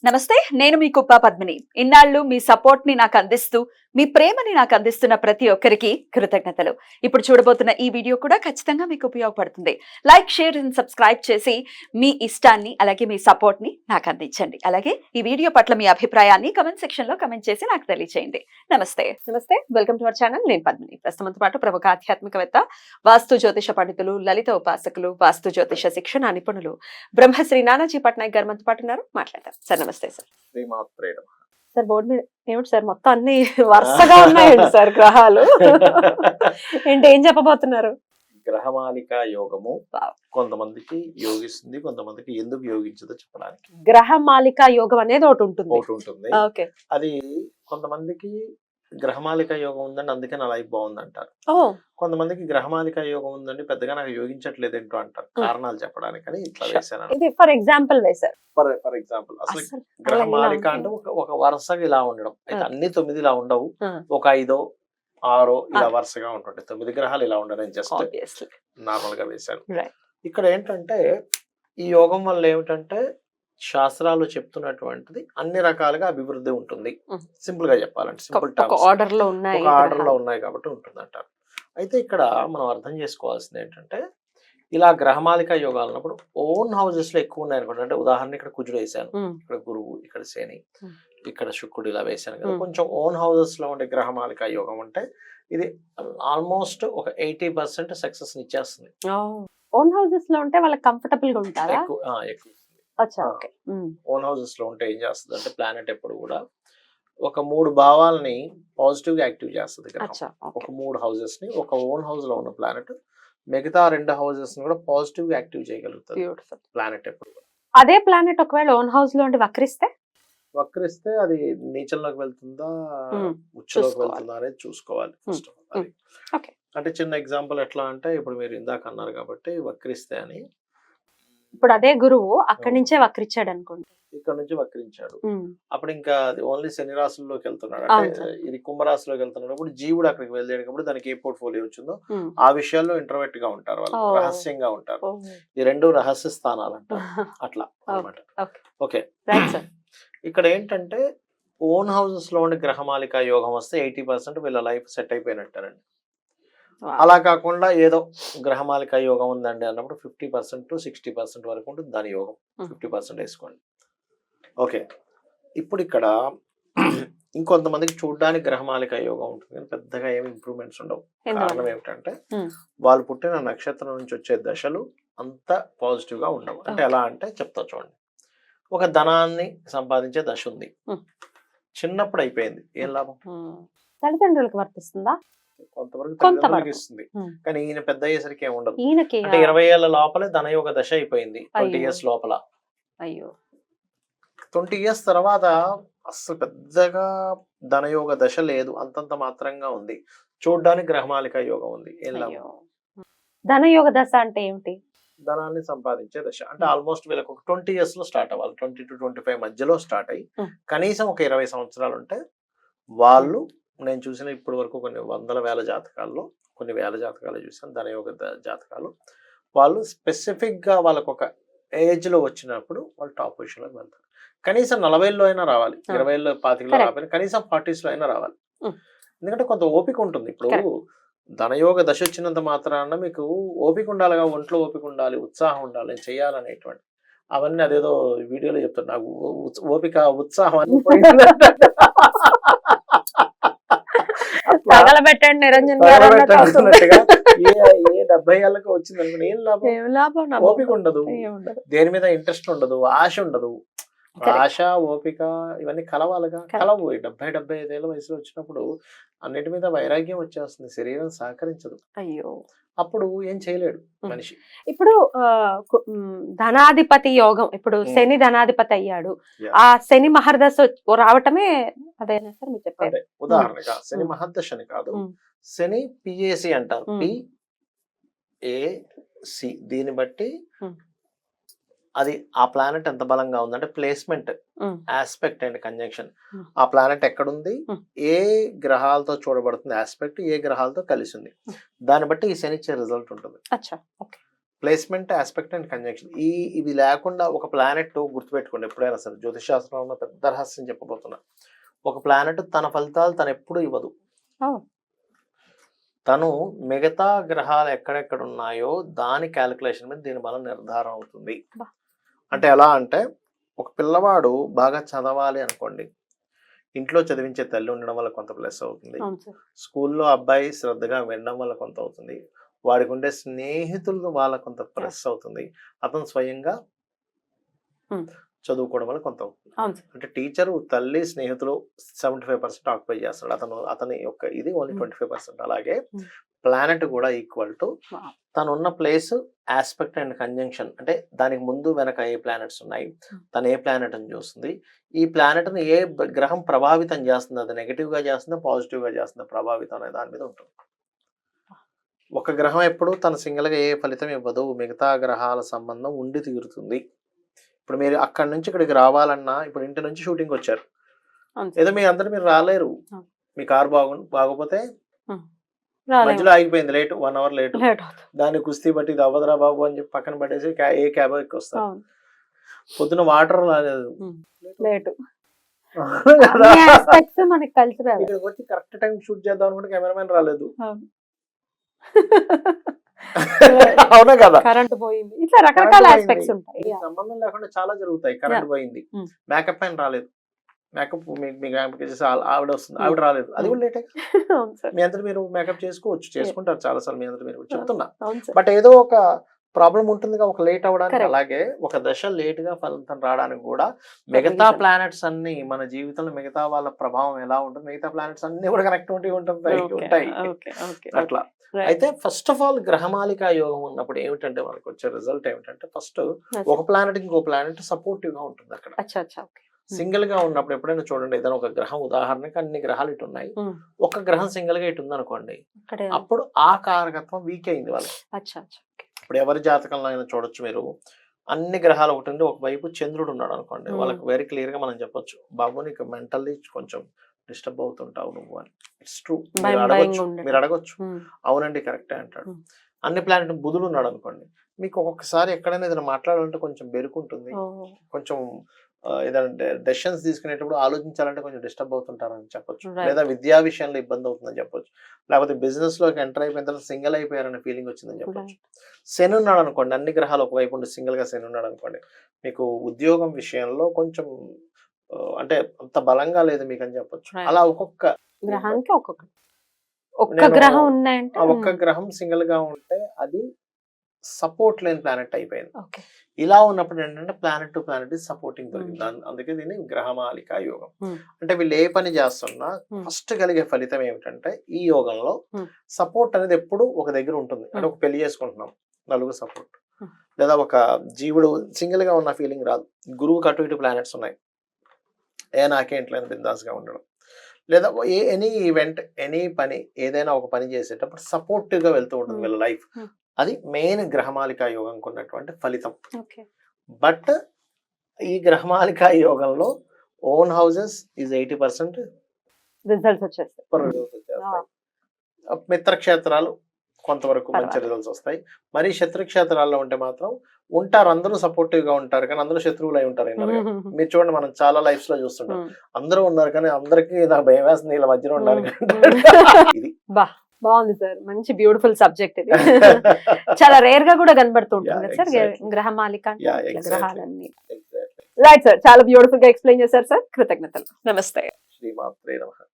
నమస్తే, నేను మీ కుప్ప పద్మిని. ఇన్నాళ్ళు మీ సపోర్ట్ ని నాకు అందిస్తూ, మీ ప్రేమని నాకు అందిస్తున్న ప్రతి ఒక్కరికి కృతజ్ఞతలు. ఇప్పుడు చూడబోతున్న ఈ వీడియో కూడా ఖచ్చితంగా మీకు ఉపయోగపడుతుంది. లైక్, షేర్ అండ్ సబ్స్క్రైబ్ చేసి మీ ఇష్టాన్ని అలాగే మీ సపోర్ట్ ని నాకు అందించండి. అలాగే ఈ వీడియో పట్ల మీ అభిప్రాయాన్ని కమెంట్ సెక్షన్ లో కమెంట్ చేసి నాకు తెలియజేయండి. నమస్తే, వెల్కమ్ టు అవర్ ఛానల్. నేను పద్మిని. ప్రస్తుతంతో పాటు ప్రముఖ ఆధ్యాత్మికవేత్త, వాస్తు జ్యోతిష పండితులు, లలిత ఉపాసకులు, వాస్తు జ్యోతిష శిక్షణ నిపుణులు బ్రహ్మశ్రీ నానాజీ పట్నాయక్ గారు మనతో పాటు ఉన్నారు. మాట్లాడతారు సార్. నమస్తే సార్. సార్ బోర్డు మీద ఏమిటి సార్ మొత్తం అన్ని వరుసగా ఉన్నాయండి సార్ గ్రహాలు? ఏంటి, ఏం చెప్పబోతున్నారు? గ్రహమాలిక యోగము కొంతమందికి యోగిస్తుంది, కొంతమందికి ఎందుకు యోగించదో చెప్పడానికి. గ్రహమాలిక యోగం అనేది ఒకటి ఉంటుంది. ఓకే. అది కొంతమందికి గ్రహమాలిక యోగం ఉందండి అందుకే నా లైఫ్ బాగుంది అంటారు. కొంతమందికి గ్రహమాలిక యోగం ఉందండి పెద్దగా నాకు యోగించట్లేదు ఏంటో అంటారు. కారణాలు చెప్పడానికి ఇట్లా వేసాను. ఫర్ ఎగ్జాంపుల్ వేసారు. ఫర్ ఎగ్జాంపుల్ అసలు గ్రహమాలిక అంటే ఒక వరుసగా ఇలా ఉండడం. అయితే అన్ని 9 ఇలా ఉండవు, ఒక 5 6 ఇలా వరుసగా ఉంటుంటాయి. 9 గ్రహాలు ఇలా ఉండడం జస్ట్ నార్మల్ గా వేశాను. ఇక్కడ ఏంటంటే ఈ యోగం వల్ల ఏమిటంటే శాస్త్రాలు చెప్తున్నటువంటిది అన్ని రకాలుగా అభివృద్ధి ఉంటుంది. సింపుల్ గా చెప్పాలంటే సింపుల్ టర్మ్స్ ఆర్డర్ లో ఉన్నాయి కాబట్టి ఉంటుంది అంటారు. అయితే ఇక్కడ మనం అర్థం చేసుకోవాల్సింది ఏంటంటే ఇలా గ్రహమాలిక యోగాలు ఉన్నప్పుడు ఓన్ హౌసెస్ లో ఎక్కువ ఉన్నాయి అనుకోండి. అంటే ఉదాహరణ ఇక్కడ కుజుడు వేసాను, ఇక్కడ గురువు, ఇక్కడ శని, ఇక్కడ శుక్రుడు ఇలా వేసాను కదా. కొంచెం ఓన్ హౌసెస్ లో ఉండే గ్రహమాలిక యోగం అంటే ఇది ఆల్మోస్ట్ ఒక 80% సక్సెస్ ఇచ్చేస్తుంది. ఓన్ హౌసెస్ లో ఉంటే వాళ్ళకి కంఫర్టబుల్ గా ఉంటారా? ఎక్కువ ఓన్ హౌసెస్ లో ఉంటే ఏం చేస్తుంది అంటే ప్లానెట్ ఎప్పుడు కూడా ఒక 3 భావాలని పాజిటివ్ గా యాక్టివ్ చేస్తుంది. ఒక 3 హౌసెస్ ని ఒక ఓన్ హౌస్ లో ఉన్న ప్లానెట్ మిగతా 2 హౌసెస్ ని కూడా పాజిటివ్ గా యాక్టివ్ చేయగలుగుతుంది ప్లానెట్ ఎప్పుడు. అదే ప్లానెట్ ఒకవేళ ఓన్ హౌస్ లో ఉండి వక్రిస్తే అది నీచంలోకి వెళ్తుందా ఉచ్చలోకి వెళ్తుందా అనేది చూసుకోవాలి ఫస్ట్ ఆఫ్ ఆల్. అంటే చిన్న ఎగ్జాంపుల్ ఎట్లా అంటే ఇప్పుడు మీరు ఇందాక అన్నారు కాబట్టి వక్రిస్తే అని. ఇప్పుడు అదే గురువు అక్కడి నుంచే వక్రించాడు అనుకోండి, ఇక్కడ నుంచి వక్రించాడు, అప్పుడు ఇంకా అది ఓన్లీ శని రాశుల్లోకి వెళ్తున్నాడు. అంటే ఇది కుంభరాశిలోకి వెళ్తున్నప్పుడు జీవుడు అక్కడికి వెళ్ళేటప్పుడు దానికి ఏ పోర్ట్ఫోలియో వచ్చిందో ఆ విషయాల్లో ఇంట్రోవర్ట్ గా ఉంటారు, వాళ్ళు రహస్యంగా ఉంటారు. ఈ 2 రహస్య స్థానాలు అంటారు అట్లా అన్నమాట. ఓకే, ఇక్కడ ఏంటంటే ఓన్ హౌసెస్ లో ఉండే గ్రహమాలిక యోగం వస్తే 80% వీళ్ళ లైఫ్ సెట్ అయిపోయినట్టారండి. అలా కాకుండా ఏదో గ్రహమాలిక యోగం ఉందండి అన్నప్పుడు 50% to 60% వరకు ఉంటుంది దాని యోగం. 50% వేసుకోండి. ఓకే, ఇప్పుడు ఇక్కడ ఇంకొంతమందికి చూడడానికి గ్రహమాలిక యోగం ఉంటుంది కానీ పెద్దగా ఏమి ఇంప్రూవ్మెంట్స్ ఉండవు. కారణం ఏమిటంటే వాళ్ళు పుట్టిన నక్షత్రం నుంచి వచ్చే దశలు అంత పాజిటివ్ గా ఉండవు. అంటే ఎలా అంటే చెప్తా చూడండి. ఒక ధనాన్ని సంపాదించే దశ ఉంది, చిన్నప్పుడు అయిపోయింది, ఏం లాభం? తల్లిదండ్రులకు వర్తిస్తుందా? కొంతవరకు తల్లిదండ్రులకు ఇస్తుంది కానీ ఈయన పెద్ద అయ్యేసరికి ఏమి ఉండదు. అంటే 20 ఏళ్ల లోపలే ధనయోగ దశ అయిపోయింది. 20 years లోపల. 20 years తర్వాత అసలు పెద్దగా ధనయోగ దశ లేదు, అంతంత మాత్రంగా ఉంది. చూడ్డానికి గ్రహమాలిక యోగం ఉంది, ఏం లాభం? ధనయోగ దశ అంటే ఏమిటి? ధనాన్ని సంపాదించే దశ. అంటే ఆల్మోస్ట్ వీళ్ళకి ఒక 20 years లో స్టార్ట్ అవ్వాలి. 20 to 25 మధ్యలో స్టార్ట్ అయ్యి కనీసం ఒక 20 సంవత్సరాలు ఉంటే వాళ్ళు, నేను చూసిన ఇప్పటి వరకు కొన్ని వందల వేల జాతకాల్లో కొన్ని వేల జాతకాలు చూసాను ధనయోగ జాతకాలు. వాళ్ళు స్పెసిఫిక్ గా వాళ్ళకు ఒక ఏజ్ లో వచ్చినప్పుడు వాళ్ళు టాప్ పొజిషన్ లోకి వెళ్తారు. కనీసం 40లో అయినా రావాలి, 20లో 25లో రావాలి, కనీసం 40s లో అయినా రావాలి. ఎందుకంటే కొంత ఓపిక ఉంటుంది. ఇప్పుడు ధనయోగ దశ వచ్చినంత మాత్రాన మీకు ఓపిక ఉండాలిగా, ఒంట్లో ఓపిక ఉండాలి, ఉత్సాహం ఉండాలి, చేయాలనేటువంటి అవన్నీ అదేదో వీడియోలో చెప్తారు. నాకు ఓపిక ఉత్సాహం అన్ని ఏ 70 ఏళ్ళకి వచ్చింది అనుకుని ఏం లాభం? ఓపిక ఉండదు, దేని మీద ఇంట్రెస్ట్ ఉండదు, ఆశ ఉండదు. ఆశ ఓపిక ఇవన్నీ కలవాలిగా, కలవు. 70-75 ఏళ్ళ వయసులో వచ్చినప్పుడు అన్నిటి మీద వైరాగ్యం వచ్చేస్తుంది, శరీరం సహకరించదు. అయ్యో, అప్పుడు ఏం చేయలేడు మనిషి. ఇప్పుడు ధనాధిపతి యోగం, ఇప్పుడు శని ధనాధిపతి అయ్యాడు, ఆ శని మహర్దశ రావటమే అదేనా సార్ మీరు చెప్పారు? ఉదాహరణగా శని మహర్దశని కాదు, శని పిఏసి అంటారు, PAC. దీన్ని బట్టి అది ఆ ప్లానెట్ ఎంత బలంగా ఉందంటే ప్లేస్మెంట్, ఆస్పెక్ట్ అండ్ కంజంక్షన్. ఆ ప్లానెట్ ఎక్కడుంది, ఏ గ్రహాలతో చూడబడుతుంది ఆస్పెక్ట్, ఏ గ్రహాలతో కలిసి ఉంది, దాన్ని బట్టి ఈ శని ఇచ్చే రిజల్ట్ ఉంటుంది. ప్లేస్మెంట్, ఆస్పెక్ట్ అండ్ కంజంక్షన్ ఇవి లేకుండా ఒక ప్లానెట్ గుర్తుపెట్టుకోండి ఎప్పుడైనా సరే. జ్యోతిష్ శాస్త్రంలో పెద్ద రహస్యం చెప్పబోతున్నా. ఒక ప్లానెట్ తన ఫలితాలు తను ఎప్పుడు ఇవ్వదు. తను మిగతా గ్రహాలు ఎక్కడెక్కడ ఉన్నాయో దాని క్యాలిక్యులేషన్ మీద దీని బలం నిర్ధారణ అవుతుంది. అంటే ఎలా అంటే, ఒక పిల్లవాడు బాగా చదవాలి అనుకోండి, ఇంట్లో చదివించే తల్లి ఉండడం వల్ల కొంత ప్లస్ అవుతుంది. స్కూల్లో అబ్బాయి శ్రద్ధగా వినడం వల్ల కొంత అవుతుంది. వాడికి ఉండే స్నేహితులు వాళ్ళ కొంత ప్లస్ అవుతుంది. అతను స్వయంగా చదువుకోవడం వల్ల కొంత అవుతుంది. అంటే టీచరు, తల్లి, స్నేహితులు 75% ఆక్యుపై చేస్తాడు. అతని యొక్క ఇది ఓన్లీ 25%. అలాగే ప్లానెట్ కూడా ఈక్వల్ టు తను ఉన్న ప్లేస్, ఆస్పెక్ట్ అండ్ కంజంక్షన్. అంటే దానికి ముందు వెనక ఏ ప్లానెట్స్ ఉన్నాయి, తను ఏ ప్లానెట్ అని చూస్తుంది, ఈ ప్లానెట్ ని ఏ గ్రహం ప్రభావితం చేస్తుంది, అది నెగిటివ్ గా చేస్తుందా పాజిటివ్ గా చేస్తుందా ప్రభావితం అనే దాని మీద ఉంటుంది. ఒక గ్రహం ఎప్పుడు తన సింగిల్ గా ఏ ఫలితం ఇవ్వదు, మిగతా గ్రహాల సంబంధం ఉండి తీరుతుంది. ఇప్పుడు మీరు అక్కడి నుంచి ఇక్కడికి రావాలన్నా, ఇప్పుడు ఇంటి నుంచి షూటింగ్ వచ్చారు, ఏదో మీ అందరూ మీరు రాలేరు. మీ కారు బాగోపోతే మధ్యలో ఆగిపోయింది, లేట్ 1 hour లేట్, దాన్ని కుస్తీ బట్టి ఇది అవ్వదురా బాబు అని చెప్పి పక్కన పట్టేసి ఏ క్యాబ్ ఎక్కి వస్తారు. పొద్దున వాటర్ రాలేదు, ఇక్కడికి వచ్చి కరెక్ట్ టైం షూట్ చేద్దాం అనుకుంటే కెమెరామెన్ రాలేదు. అవునా కదా, కరెంట్ పోయింది, ఇట్లా రకరకాల ఆస్పెక్ట్స్ ఉంటాయి. సంబంధం లేకుండా చాలా జరుగుతాయి. కరెంట్ పోయింది, మేకప్ మ్యాన్ రాలేదు, మేకప్ ఆవిడ వస్తుంది, ఆవిడ రాలేదు, అది కూడా లేటే. మీ అంతా మీరు మేకప్ చేసుకుంటారు చాలా సార్లు, మీ అంతా మీరు చెప్తున్నా. బట్ ఏదో ఒక ప్రాబ్లం ఉంటుంది, ఒక లేట్ అవ్వడానికి. అలాగే ఒక దశ లేట్ గా ఫలితం రావడానికి కూడా మిగతా ప్లానెట్స్ అన్ని, మన జీవితంలో మిగతా వాళ్ళ ప్రభావం ఎలా ఉంటుంది, మిగతా ప్లానెట్స్ అన్ని కూడా కనెక్టివిటీ ఉంటాయి అట్లా. అయితే ఫస్ట్ ఆఫ్ ఆల్ గ్రహమాలికా యోగం ఉన్నప్పుడు ఏమిటంటే మనకు వచ్చే రిజల్ట్ ఏమిటంటే, ఫస్ట్ ఒక ప్లానెట్ ఇంకో ప్లానెట్ సపోర్టివ్ గా ఉంటుంది అక్కడ. సింగిల్ గా ఉన్నప్పుడు ఎప్పుడైనా చూడండి, ఏదైనా ఒక గ్రహం, ఉదాహరణకి అన్ని గ్రహాలు ఇటు ఉన్నాయి, ఒక గ్రహం సింగిల్ గా ఇటు ఉంది అనుకోండి, అప్పుడు ఆ కారకత్వం వీక్ అయింది వాళ్ళకి. ఇప్పుడు ఎవరి జాతకంలో అయినా చూడొచ్చు మీరు, అన్ని గ్రహాలు ఒకటి ఉండి ఒకవైపు చంద్రుడు ఉన్నాడు అనుకోండి, వాళ్ళకి వెరీ క్లియర్ గా మనం చెప్పొచ్చు, బాబు నీకు మెంటల్లీ కొంచెం డిస్టర్బ్ అవుతుంటావు నువ్వు అని. It's true. మీరు అడగొచ్చు, అవునండి కరెక్టే అంటాడు. అన్ని ప్లానెట్ బుధుడు ఉన్నాడు అనుకోండి, మీకు ఒక్కొక్కసారి ఎక్కడైనా ఏదైనా మాట్లాడాలంటే కొంచెం బెరుకుంటుంది, కొంచెం ఏదంటే డెసిషన్స్ తీసుకునేటప్పుడు ఆలోచించాలంటే కొంచెం డిస్టర్బ్ అవుతుంటారని చెప్పొచ్చు. లేదా విద్యా విషయంలో ఇబ్బంది అవుతుందని చెప్పొచ్చు. లేకపోతే బిజినెస్ లోకి ఎంటర్ అయిపోయిన తర్వాత సింగిల్ అయిపోయారనే ఫీలింగ్ వచ్చిందని చెప్పొచ్చు. శని ఉన్నాడు అనుకోండి, అన్ని గ్రహాలు ఒకవైపు ఉండి సింగిల్ గా శని ఉన్నాడు అనుకోండి, మీకు ఉద్యోగం విషయంలో కొంచెం అంటే అంత బలంగా లేదు మీకు అని చెప్పొచ్చు. అలా ఒక్కొక్క గ్రహానికి ఒక్క గ్రహం ఉన్నాయంటే, ఒక్క గ్రహం సింగిల్ గా ఉంటే అది సపోర్ట్ లేని ప్లానెట్ అయిపోయింది. ఇలా ఉన్నప్పుడు ఏంటంటే ప్లానెట్ టు ప్లానెట్ సపోర్టింగ్ దొరికింది. అందుకే దీన్ని గ్రహమాలిక యోగం. అంటే వీళ్ళు ఏ పని చేస్తున్నా ఫస్ట్ కలిగే ఫలితం ఏమిటంటే, ఈ యోగంలో సపోర్ట్ అనేది ఎప్పుడు ఒక దగ్గర ఉంటుంది. అంటే ఒక పెళ్లి చేసుకుంటున్నాం, నలుగురు సపోర్ట్, లేదా ఒక జీవుడు సింగిల్ గా ఉన్న ఫీలింగ్ రాదు. గురువుకి అటు ఇటు ప్లానెట్స్ ఉన్నాయి, నాకేంట్లేదు బిందాస్ గా ఉండడం, లేదా ఎనీ ఈవెంట్, ఎనీ పని, ఏదైనా ఒక పని చేసేటప్పుడు సపోర్టివ్ గా వెళ్తూ ఉంటుంది వీళ్ళ లైఫ్. అది మెయిన్ గ్రహమాలికా యోగం ఉన్నటువంటి ఫలితం. బట్ ఈ గ్రహమాలికా యోగంలో ఓన్ హౌసెస్ ఈజ్ 80% రిజల్ట్స్ వచ్చేస్తాయి. మిత్రక్షేత్రాలు కొంతవరకు మంచి రిజల్ట్స్ వస్తాయి. మరి శత్రుక్షేత్రాల్లో ఉంటే మాత్రం ఉంటారు, అందరూ సపోర్టివ్ గా ఉంటారు, కానీ అందరూ శత్రువులు అయి ఉంటారు. మీరు చూడండి, మనం చాలా లైఫ్స్ లో చూస్తుంటాం, అందరూ ఉన్నారు కానీ అందరికి నాకు భయం వేస్తుంది వీళ్ళ మధ్యలో ఉండాలి. ఇది బాగుంది సార్, మంచి బ్యూటిఫుల్ సబ్జెక్ట్ ఇది. చాలా రేర్ గా కూడా కనబడుతుంటుంది సార్ గ్రహమాలిక గ్రహాలన్నీ. రైట్ సార్, చాలా బ్యూటిఫుల్ గా ఎక్స్ప్లెయిన్ చేశారు సార్, కృతజ్ఞతలు. నమస్తే. శ్రీమాత్రే నమః.